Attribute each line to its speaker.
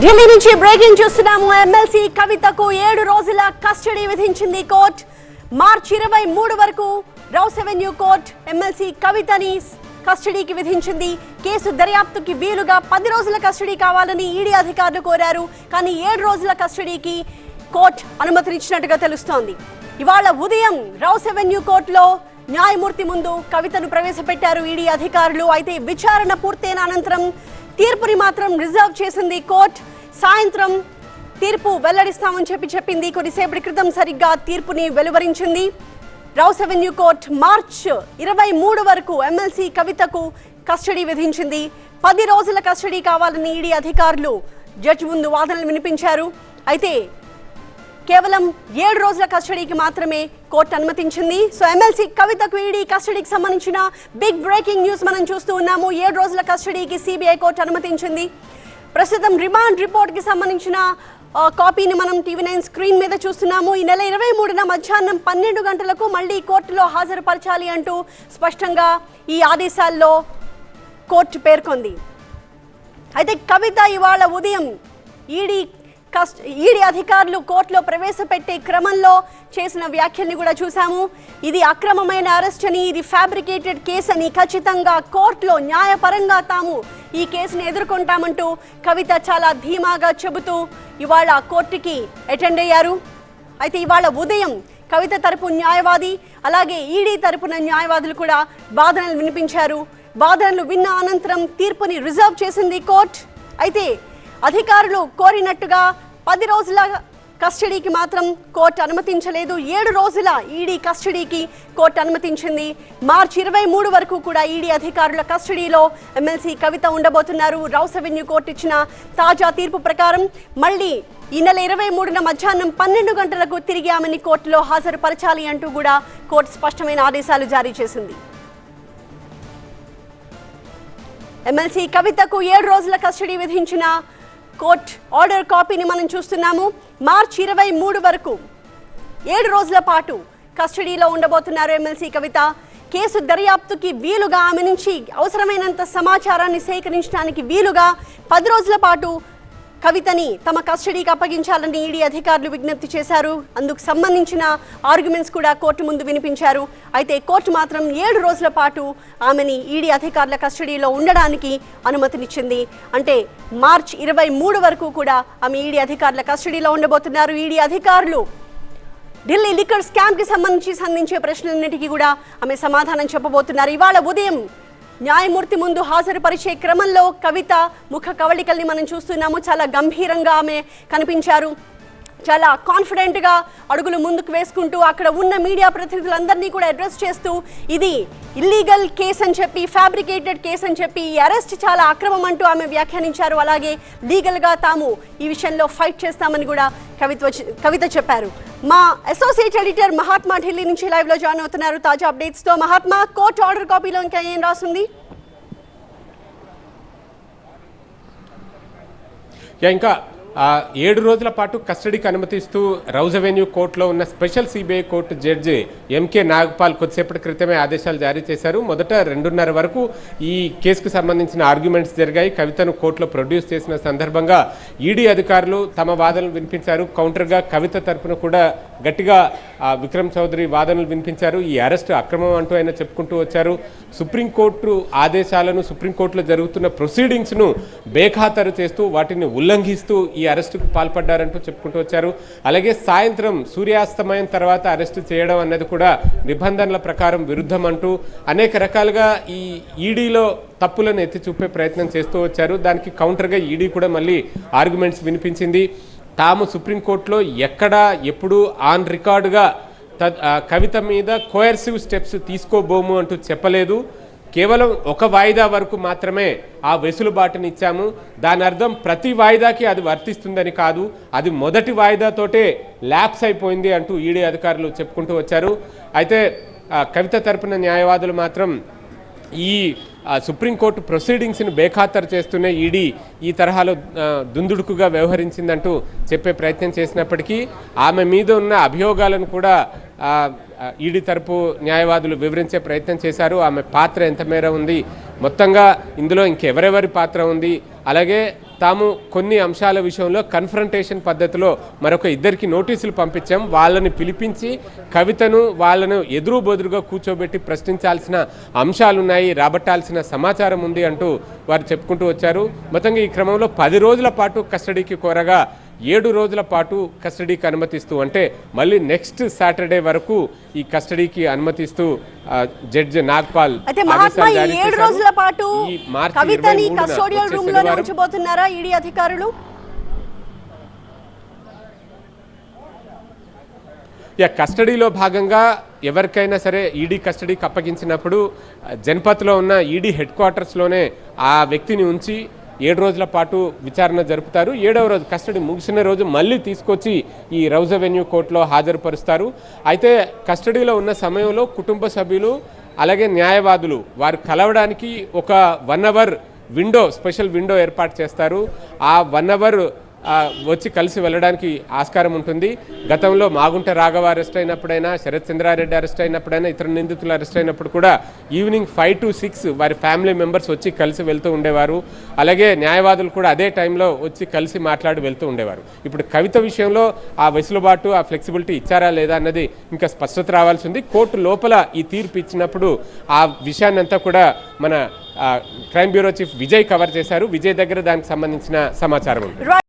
Speaker 1: ఢిల్లీ నుంచి బ్రేకింగ్ చూస్తున్నాము. ఎమ్మెల్సీ కవితకు 7 రోజుల కస్టడీ విధించింది కోర్టు. మార్చి 23 వరకు రౌస్ అవెన్యూ కోర్టు ఎమ్మెల్సీ కవితని కస్టడీకి విధించింది. కేసు దర్యాప్తుకి వీలుగా 10 రోజుల కస్టడీ కావాలని ఈడీ అధికారులు కోరారు. కానీ 7 రోజుల కస్టడీకి కోర్టు అనుమతినిచ్చినట్టుగా తెలుస్తోంది. ఇవాళ ఉదయం రౌస్ అవెన్యూ కోర్టులో న్యాయమూర్తి ముందు కవితను ప్రవేశపెట్టారు ఈడీ అధికారులు. అయితే విచారణ పూర్తయిన అనంతరం తీర్పుని మాత్రం రిజర్వ్ చేసింది కోర్టు. సాయంత్రం తీర్పు వెల్లడిస్తామని చెప్పింది. కొద్దిసేపటి క్రితం సరిగ్గా తీర్పుని వెలువరించింది. రౌస్ అవెన్యూ కోర్టు మార్చి 23 వరకు ఎమ్మెల్సీ కవితకు కస్టడీ విధించింది. 10 రోజుల కస్టడీ కావాలని ఈడీ అధికారులు జడ్జి ముందు వాదనలు వినిపించారు. అయితే కేవలం 7 రోజుల కస్టడీకి మాత్రమే కోర్టు అనుమతించింది. సో ఎమ్మెల్సీ కవితకు ఈడీ కస్టడీకి సంబంధించిన బిగ్ బ్రేకింగ్ న్యూస్ మనం చూస్తూ ఉన్నాము. 7 రోజుల కస్టడీకి సిబిఐ కోర్టు అనుమతించింది. ప్రస్తుతం రిమాండ్ రిపోర్ట్కి సంబంధించిన కాపీని మనం TV9 స్క్రీన్ మీద చూస్తున్నాము. ఈ నెల 23న మధ్యాహ్నం 12 గంటలకు మళ్ళీ కోర్టులో హాజరుపరచాలి అంటూ స్పష్టంగా ఈ ఆదేశాల్లో కోర్టు పేర్కొంది. అయితే కవిత ఇవాళ ఉదయం ఈడీ అధికారులు కోర్టులో ప్రవేశపెట్టే క్రమంలో చేసిన వ్యాఖ్యల్ని కూడా చూసాము. ఇది అక్రమమైన అరెస్ట్ అని, ఇది ఫ్యాబ్రికేటెడ్ కేసు అని, ఖచ్చితంగా కోర్టులో న్యాయపరంగా తాము ఈ కేసును ఎదుర్కొంటామంటూ కవిత చాలా ధీమాగా చెబుతూ ఇవాళ కోర్టుకి అటెండ్ అయ్యారు. అయితే ఇవాళ ఉదయం కవిత తరపు న్యాయవాది అలాగే ఈడీ తరపున న్యాయవాదులు కూడా వాదనలు వినిపించారు. వాదనలు విన్న అనంతరం తీర్పుని రిజర్వ్ చేసింది కోర్టు. అయితే అధికారులు కోరినట్టుగా 10 రోజుల కస్టడీకి మాత్రం కోర్టు అనుమతించలేదు. 7 రోజుల ఈడీ కస్టడీకి కోర్టు అనుమతించింది. మార్చి 23 వరకు కూడా ఈడీ అధికారుల కస్టడీలో ఎమ్మెల్సీ కవిత ఉండబోతున్నారు. రౌస్ అవెన్యూ కోర్టు ఇచ్చిన తాజా తీర్పు ప్రకారం మళ్ళీ ఈ నెల 23న మధ్యాహ్నం 12 గంటలకు తిరిగి ఆమెని కోర్టులో హాజరుపరచాలి అంటూ కూడా కోర్టు స్పష్టమైన ఆదేశాలు జారీ చేసింది. ఎమ్మెల్సీ కవితకు 7 రోజుల కస్టడీ విధించిన కోర్టు ఆర్డర్ కాపీని మనం చూస్తున్నాము. మార్చి 23 వరకు 7 రోజుల పాటు కస్టడీలో ఉండబోతున్నారు ఎమ్మెల్సీ కవిత. కేసు దర్యాప్తుకి వీలుగా ఆమె నుంచి అవసరమైనంత సమాచారాన్ని సేకరించడానికి వీలుగా 10 రోజుల పాటు కవితని తమ కస్టడీకి అప్పగించాలని ఈడీ అధికారులు విజ్ఞప్తి చేశారు. అందుకు సంబంధించిన ఆర్గ్యుమెంట్స్ కూడా కోర్టు ముందు వినిపించారు. అయితే కోర్టు మాత్రం 7 రోజుల పాటు ఆమెని ఈడీ అధికారుల కస్టడీలో ఉండడానికి అనుమతినిచ్చింది. అంటే మార్చి 23 వరకు కూడా ఆమె ఈడీ అధికారుల కస్టడీలో ఉండబోతున్నారు. ఈడీ అధికారులు ఢిల్లీ లిక్కర్ స్కామ్కి సంబంధించి సంధించే ప్రశ్నలన్నిటికీ కూడా ఆమె సమాధానం చెప్పబోతున్నారు. ఇవాళ ఉదయం న్యాయమూర్తి ముందు హాజరుపరిచే క్రమంలో కవిత ముఖ కవళికల్ని మనం చూస్తున్నాము. చాలా గంభీరంగా ఆమె కనిపించారు. చాలా కాన్ఫిడెంట్గా అడుగులు ముందుకు వేసుకుంటూ అక్కడ ఉన్న మీడియా ప్రతినిధులందరినీ కూడా అడ్రస్ చేస్తూ ఇది ఇల్లీగల్ కేసు అని చెప్పి, ఫ్యాబ్రికేటెడ్ కేసు అని చెప్పి, ఈ అరెస్ట్ చాలా అక్రమం అంటూ ఆమె వ్యాఖ్యానించారు. అలాగే లీగల్గా తాము ఈ విషయంలో ఫైట్ చేస్తామని కూడా కవిత చెప్పారు. మా అసోసియేట్ ఎడిటర్ మహాత్మా ఢిల్లీ నుంచి లైవ్లో జాయిన్ అవుతున్నారు తాజా అప్డేట్స్తో. మహాత్మా, కోర్టు ఆర్డర్ కాపీలో ఇంకా ఏం రాస్తుంది?
Speaker 2: ఇంకా 7 రోజుల పాటు కస్టడీకి అనుమతిస్తూ రౌస్ అవెన్యూ కోర్టులో ఉన్న special CBI court judge MK Nagpal కొద్దిసేపటి క్రితమే ఆదేశాలు జారీ చేశారు. మొదట 2:30 వరకు ఈ కేసుకు సంబంధించిన ఆర్గ్యుమెంట్స్ జరిగాయి. కవితను కోర్టులో ప్రొడ్యూస్ చేసిన సందర్భంగా ఈడీ అధికారులు తమ వాదనలు వినిపించారు. కౌంటర్గా కవిత తరపున కూడా గట్టిగా విక్రమ్ చౌదరి వాదనలు వినిపించారు. ఈ అరెస్ట్ అక్రమం అంటూ ఆయన చెప్పుకుంటూ వచ్చారు. సుప్రీంకోర్టు ఆదేశాలను, సుప్రీంకోర్టులో జరుగుతున్న ప్రొసీడింగ్స్ను బేఖాతరు చేస్తూ వాటిని ఉల్లంఘిస్తూ ఈ అరెస్టుకు పాల్పడ్డారంటూ చెప్పుకుంటూ వచ్చారు. అలాగే సాయంత్రం సూర్యాస్తమయం తర్వాత అరెస్టు చేయడం అన్నది కూడా నిబంధనల ప్రకారం విరుద్ధం అంటూ అనేక రకాలుగా ఈ ఈడీలో తప్పులను ఎత్తి చూపే ప్రయత్నం చేస్తూ వచ్చారు. దానికి కౌంటర్గా ఈడీ కూడా మళ్ళీ ఆర్గ్యుమెంట్స్ వినిపించింది. తాము సుప్రీంకోర్టులో ఎక్కడా ఎప్పుడు ఆన్ రికార్డుగా కవిత మీద కోయర్సివ్ స్టెప్స్ తీసుకోబోము అంటూ చెప్పలేదు. కేవలం ఒక వాయిదా వరకు మాత్రమే ఆ వెసులుబాటుని ఇచ్చాము. దాని అర్థం ప్రతి వాయిదాకి అది వర్తిస్తుందని కాదు, అది మొదటి వాయిదాతోటే ల్యాప్స్ అయిపోయింది అంటూ ఈడీ అధికారులు చెప్పుకుంటూ వచ్చారు. అయితే కవిత తరపున న్యాయవాదులు మాత్రం ఈ సుప్రీంకోర్టు ప్రొసీడింగ్స్ని బేఖాతరు చేస్తూనే ఈడీ ఈ తరహాలో దుందుడుకుగా వ్యవహరించిందంటూ చెప్పే ప్రయత్నం చేసినప్పటికీ ఆమె మీద ఉన్న అభియోగాలను కూడా ఈడీ తరపు న్యాయవాదులు వివరించే ప్రయత్నం చేశారు. ఆమె పాత్ర ఎంత మేర ఉంది, మొత్తంగా ఇందులో ఇంకెవరెవరి పాత్ర ఉంది, అలాగే తాము కొన్ని అంశాల విషయంలో కన్ఫ్రంటేషన్ పద్ధతిలో మరొక ఇద్దరికి నోటీసులు పంపించాం, వాళ్ళని పిలిపించి కవితను వాళ్ళను ఎదురు బెదురుగా కూర్చోబెట్టి ప్రశ్నించాల్సిన అంశాలున్నాయి, రాబట్టాల్సిన సమాచారం ఉంది అంటూ వారు చెప్పుకుంటూ వచ్చారు. మొత్తంగా ఈ క్రమంలో 10 రోజుల పాటు కస్టడీకి కోరగా 7 రోజుల పాటు కస్టడీకి అనుమతిస్తూ, అంటే మళ్ళీ నెక్స్ట్ సాటర్డే వరకు ఈ కస్టడీకి అనుమతిస్తూ జడ్జి నాగ్పాల్
Speaker 1: అయితే మహాత్మా ఈ 7 రోజుల పాటు
Speaker 2: ఈ మార్చి
Speaker 1: కవితని
Speaker 2: 23న
Speaker 1: కస్టోడియల్ రూమ్ లోనే ఉంచబోతున్నారా ఈడీ అధికారులు?
Speaker 2: కస్టడీలో భాగంగా ఎవరికైనా సరే ఈడీ కస్టడీకి అప్పగించినప్పుడు జన్పత్లో ఉన్న ఈడీ హెడ్ క్వార్టర్స్లోనే ఆ వ్యక్తిని ఉంచి 7 రోజుల పాటు విచారణ జరుపుతారు. 7వ రోజు కస్టడీ ముగిసిన రోజు మళ్ళీ తీసుకొచ్చి ఈ రౌజ్ అవెన్యూ కోర్టులో హాజరుపరుస్తారు. అయితే కస్టడీలో ఉన్న సమయంలో కుటుంబ సభ్యులు అలాగే న్యాయవాదులు వారు కలవడానికి ఒక 1 అవర్ విండో, స్పెషల్ విండో ఏర్పాటు చేస్తారు. ఆ 1 అవర్ వచ్చి కలిసి వెళ్ళడానికి ఆస్కారం ఉంటుంది. గతంలో మాగుంట రాఘవ అరెస్ట్ అయినప్పుడైనా, శరత్ చంద్రారెడ్డి అరెస్ట్ అయినప్పుడైనా, ఇతర నిందితులు అరెస్ట్ అయినప్పుడు కూడా ఈవినింగ్ 5 to 6 వారి ఫ్యామిలీ మెంబర్స్ వచ్చి కలిసి వెళ్తూ ఉండేవారు. అలాగే న్యాయవాదులు కూడా అదే టైంలో వచ్చి కలిసి మాట్లాడి వెళ్తూ ఉండేవారు. ఇప్పుడు కవిత విషయంలో ఆ వెసులుబాటు, ఆ ఫ్లెక్సిబిలిటీ ఇచ్చారా లేదా అన్నది ఇంకా స్పష్టత రావాల్సి ఉంది. కోర్టు లోపల ఈ తీర్పు ఇచ్చినప్పుడు ఆ విషయాన్నంతా కూడా మన crime bureau chief Vijay cover చేశారు. విజయ్ దగ్గర దానికి సంబంధించిన సమాచారం ఉంది.